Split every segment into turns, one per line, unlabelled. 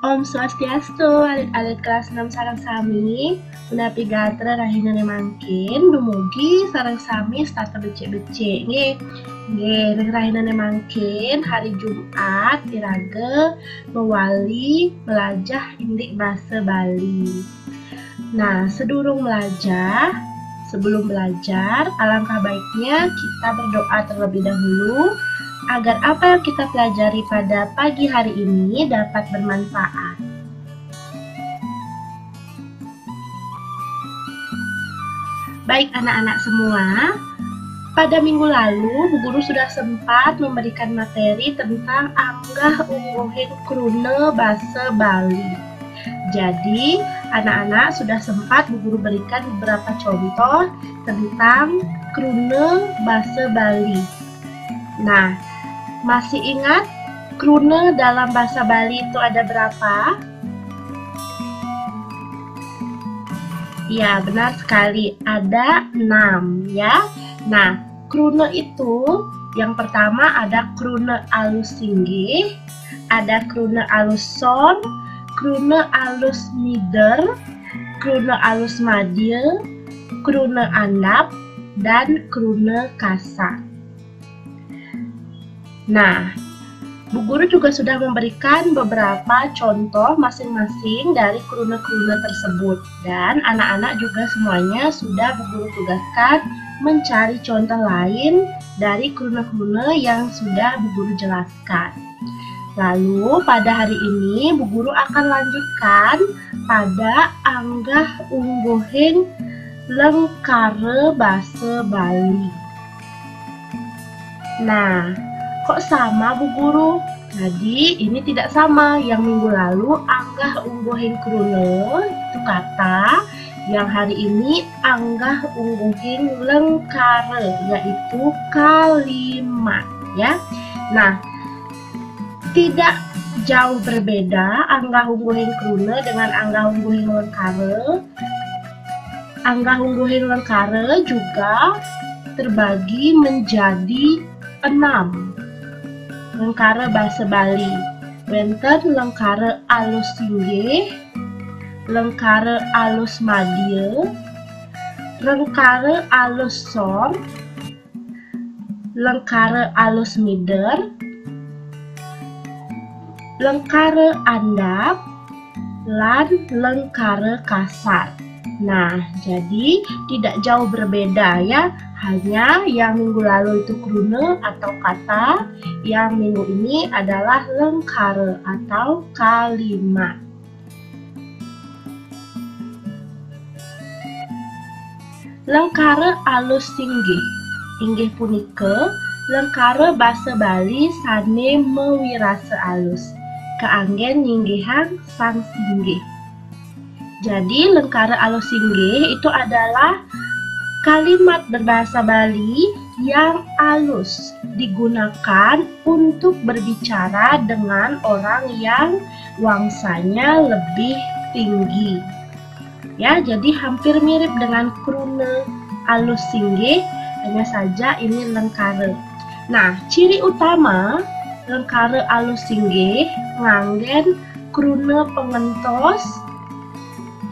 Om Swastiastu, alit-alit kelas 6 sareng sami, menapi gatra rahina mangkin, dumugi sareng sami starter becek-becek nggih. Nggih, rahina mangkin hari Jumat iraga mewali melajah indik basa Bali. Nah, sebelum belajar, alangkah baiknya kita berdoa terlebih dahulu agar apa yang kita pelajari pada pagi hari ini dapat bermanfaat. Baik anak-anak semua, pada minggu lalu Bu Guru sudah sempat memberikan materi tentang anggah ungguhin krune basa Bali. Jadi, anak-anak sudah sempat Bu Guru berikan beberapa contoh tentang krune basa Bali. Nah, masih ingat krune dalam bahasa Bali itu ada berapa? Ya, benar sekali, ada 6 ya. Nah, krune itu yang pertama ada krune alus singgih, ada krune alus son, krune alus mider, krune alus madya, krune andap, dan krune kasar. Nah, Bu Guru juga sudah memberikan beberapa contoh masing-masing dari krune-krune tersebut. Dan anak-anak juga semuanya sudah Bu Guru tugaskan mencari contoh lain dari krune-krune yang sudah Bu Guru jelaskan. Lalu pada hari ini Bu Guru akan lanjutkan pada anggah ungguhin lengkare basa Bali. Nah, kok sama Bu Guru? Jadi ini tidak sama. Yang minggu lalu anggah ungguhin krune itu kata, yang hari ini anggah ungguhin lengkare yaitu kalimat ya. Nah, tidak jauh berbeda anggah ungguhin krune dengan anggah ungguhin lengkare. Anggah ungguhin lengkare juga terbagi menjadi 6 lengkare basa Bali. Benten lengkare alus singgih, lengkare alus madya, lengkare alus son, lengkare alus mider, lengkare andap, lan lengkare kasar. Nah, jadi tidak jauh berbeda ya. Hanya yang minggu lalu itu krune atau kata, yang minggu ini adalah lengkare atau kalimat. Lengkare alus singgih inggih punika lengkare basa Bali sane mewirasa alus keanggen nyinggihan sang singgih. Jadi lengkare alus singgih itu adalah kalimat berbahasa Bali yang alus digunakan untuk berbicara dengan orang yang wangsanya lebih tinggi. Ya, jadi hampir mirip dengan krune alus singgih, hanya saja ini lengkare. Nah, ciri utama lengkare alus singgih nganggen krune pengentos,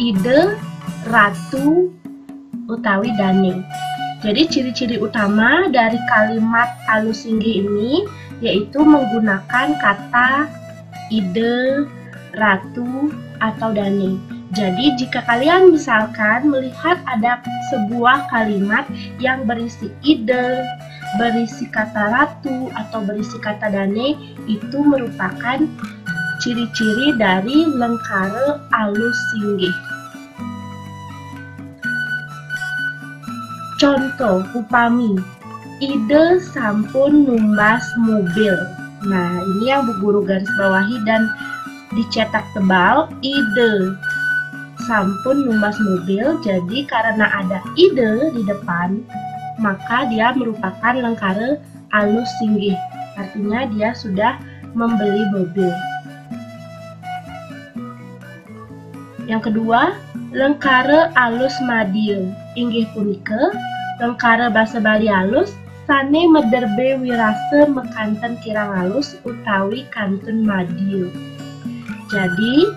ide, ratu, utawi daning. Jadi ciri-ciri utama dari kalimat alus singgih ini yaitu menggunakan kata ide, ratu, atau daning. Jadi jika kalian misalkan melihat ada sebuah kalimat yang berisi ide, berisi kata ratu, atau berisi kata daning, itu merupakan ciri-ciri dari lengkare alus singgih. Contoh upami, ide sampun numbas mobil. Nah, ini yang Bu Guru garis bawahi dan dicetak tebal, ide sampun numbas mobil. Jadi karena ada ide di depan, maka dia merupakan lengkare alus singgih. Artinya dia sudah membeli mobil. Yang kedua, lengkare alus madya inggih punika lengkare basa Bali alus sane mederbe wirase mekanten kirang alus utawi kantun madya. Jadi,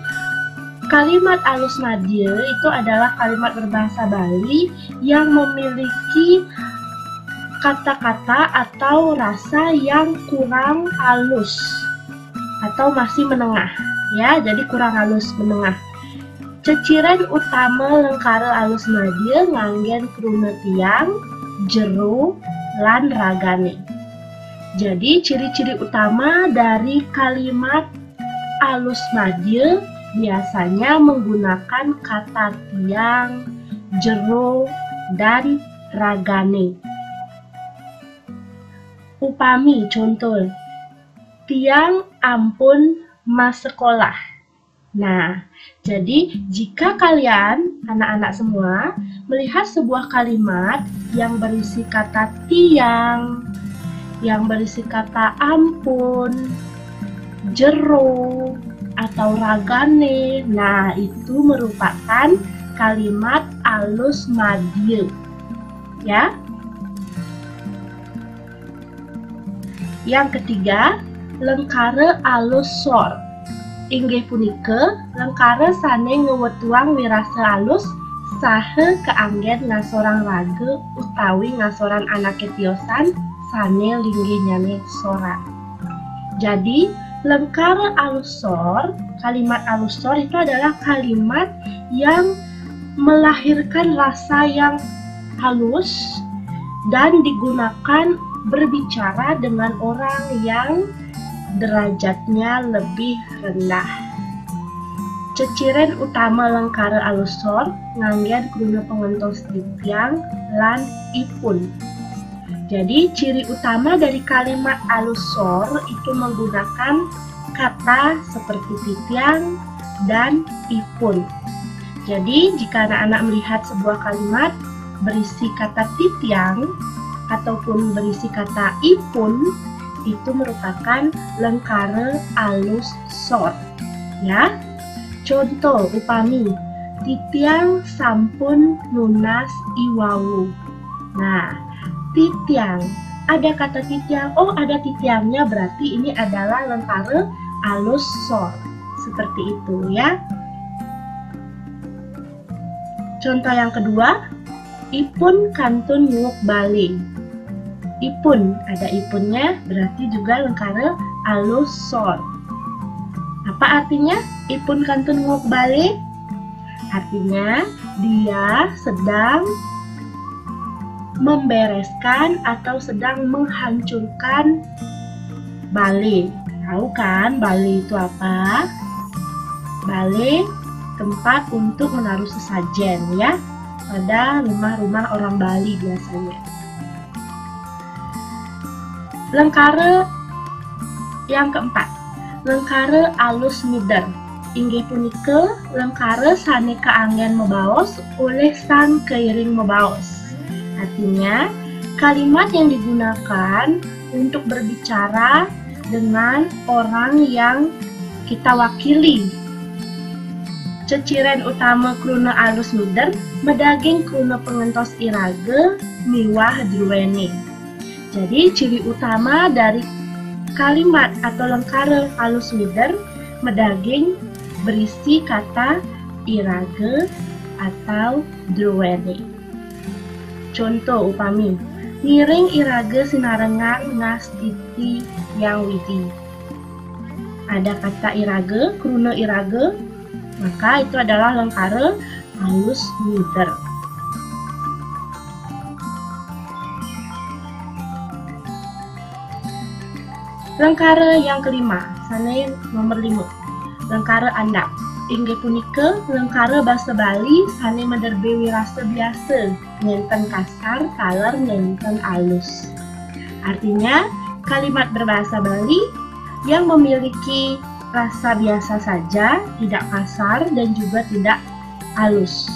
kalimat alus madya itu adalah kalimat berbahasa Bali yang memiliki kata-kata atau rasa yang kurang halus atau masih menengah, ya. Jadi kurang halus, menengah. Ceciren utama lengkara alus madya nganggen kruna tiang, jero, lan ragane. Jadi ciri-ciri utama dari kalimat alus madya biasanya menggunakan kata tiang, jero, dan ragane. Upami contoh, tiang ampun mas sekolah. Nah, jadi jika kalian, anak-anak semua, melihat sebuah kalimat yang berisi kata tiang, yang berisi kata ampun, jero, atau ragane, nah itu merupakan kalimat alus madya, ya. Yang ketiga, lengkara alus sor. Inggih punika lengkara sane ngewetuang wirasa alus saha keanggen ngasorang raga utawi ngasoran anak tiosan sane linggih nyane sora. Jadi lengkara alus sor, kalimat alus sor itu adalah kalimat yang melahirkan rasa yang halus dan digunakan berbicara dengan orang yang derajatnya lebih rendah. Ceciren utama lengkara alus sor nganggen kruna pengentos tiang lan ipun. Jadi ciri utama dari kalimat alus sor itu menggunakan kata seperti titiang dan ipun. Jadi jika anak-anak melihat sebuah kalimat berisi kata titiang ataupun berisi kata ipun, itu merupakan lengkara alus sor, ya. Contoh upami, titiang sampun nunas iwawu. Nah, titiang, ada kata titiang, oh ada titiangnya, berarti ini adalah lengkara alus sor, seperti itu, ya. Contoh yang kedua, ipun kantun nguk bali. Ipun, ada ipunnya, berarti juga lengkara alus sor. Apa artinya ipun kantun nguk bali? Artinya dia sedang membereskan atau sedang menghancurkan bale. Tahu kan bale itu apa? Bale tempat untuk menaruh sesajen, ya, pada rumah-rumah orang Bali biasanya. Lengkara yang keempat, lengkara alus mider. Inggih punika lengkara sane kaanggen mebaos oleh sang keiring mebaos. Artinya, kalimat yang digunakan untuk berbicara dengan orang yang kita wakili. Ceciren utama kruna alus mider medaging kruna pengentos irage miwah druwene. Jadi ciri utama dari kalimat atau lengkara alus mider medaging berisi kata irage atau druwene. Contoh upami, miring irage sinarengan ngas titi yang widi. Ada kata irage, kruna irage, maka itu adalah lengkara alus mider. Lengkara yang kelima, sane nomor 5. Lengkara andap. Inggih punika lengkara basa Bali sane menderbe wirasa biasa, ngenten kasar, kaler ngenten alus. Artinya, kalimat berbahasa Bali yang memiliki rasa biasa saja, tidak kasar dan juga tidak halus.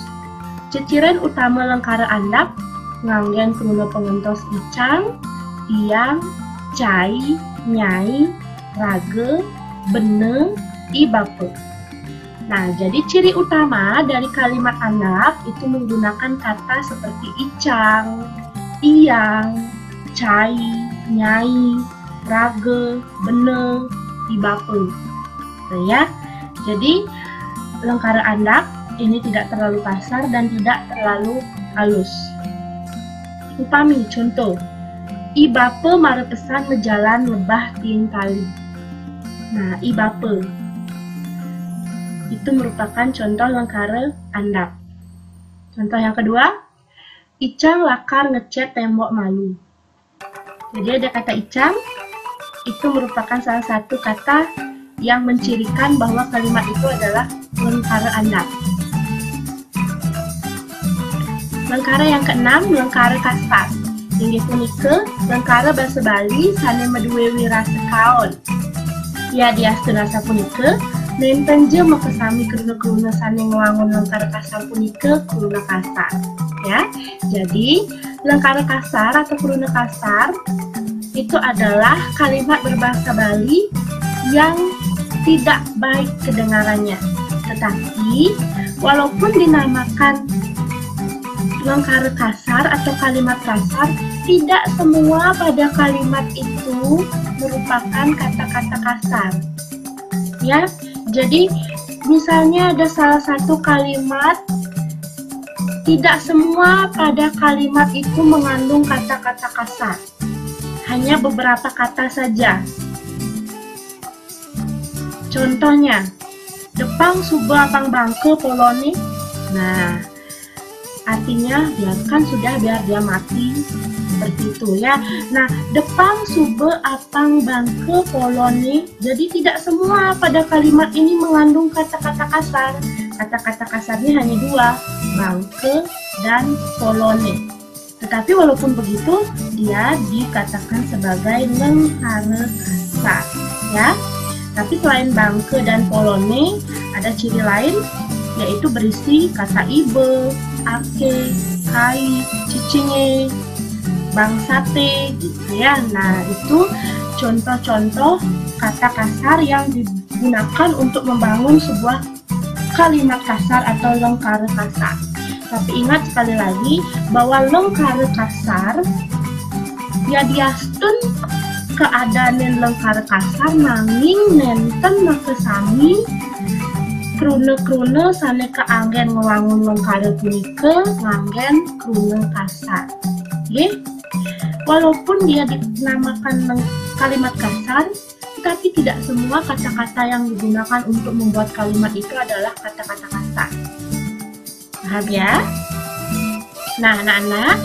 Ceciren utama lengkara andap nganggen kruna pengentos icang, tiang, cai, nyai, rage, bene, ibape. Nah, jadi ciri utama dari kalimat andap itu menggunakan kata seperti icang, iyang, cai, nyai, rage, bene, ibape. Ya. Jadi lengkara andap ini tidak terlalu kasar dan tidak terlalu halus. Upami contoh, I bapa mara pesan menjalan lebah ting tali. Nah, I bapa itu merupakan contoh lengkara andap. Contoh yang kedua, Icang lakar ngecat tembok malu. Jadi ada kata Icang, itu merupakan salah satu kata yang mencirikan bahwa kalimat itu adalah lengkara andap. Lengkara yang keenam, lengkara kasar. Inggih punika lengkara basa Bali sane medue wirasa kaon. Ya diastun rasa punika nenten je makasami keruna-keruna sane ngwangun lengkara kasar punika keruna kasar. Ya, jadi lengkara kasar atau keruna kasar itu adalah kalimat berbahasa Bali yang tidak baik kedengarannya. Tetapi walaupun dinamakan lengkara kasar atau kalimat kasar, tidak semua pada kalimat itu merupakan kata-kata kasar. Ya, jadi misalnya ada salah satu kalimat, tidak semua pada kalimat itu mengandung kata-kata kasar. Hanya beberapa kata saja. Contohnya, Depang suba apang bangke poloni. Nah, artinya biarkan sudah, biar dia mati, seperti itu ya. Nah, Depang suba apang bangke poloni. Jadi tidak semua pada kalimat ini mengandung kata-kata kasar. Kata-kata kasarnya hanya dua, bangke dan poloni. Tetapi walaupun begitu, dia dikatakan sebagai lengkara kasar, ya. Tapi selain bangke dan polone, ada ciri lain, yaitu berisi kata ibe, ake, kai, cicinge, bangsate, gitu ya. Nah, itu contoh-contoh kata kasar yang digunakan untuk membangun sebuah kalimat kasar atau lengkara kasar. Tapi ingat sekali lagi bahwa lengkara kasar ya diastun keadaan yang lengkara kasar nanging nenten makasami krune-krune sane keanggen ngewangun lengkara punika nganggen krune kasar. Nggih. Walaupun dia dinamakan kalimat kasar, tetapi tidak semua kata-kata yang digunakan untuk membuat kalimat itu adalah kata-kata kasar. Paham ya? Nah, anak-anak,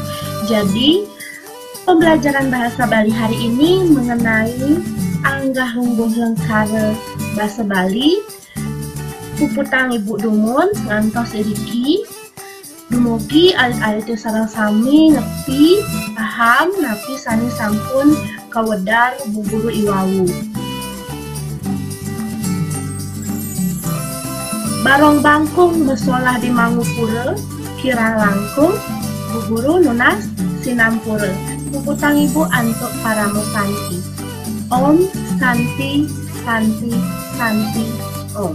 jadi pembelajaran bahasa Bali hari ini mengenai anggah lungguh lengkara bahasa Bali puputang Ibu Dumun ngantos iriki. Dumugi alit-alit sareng sami ngerti, paham, napi sani sampun kawedar buburu iwawu. Barong bangkung mesolah di Mangupura, kira langkung, buburu lunas sinampura. Puputang Ibu antuk paramo santi. Om Santi Santi Santi Om.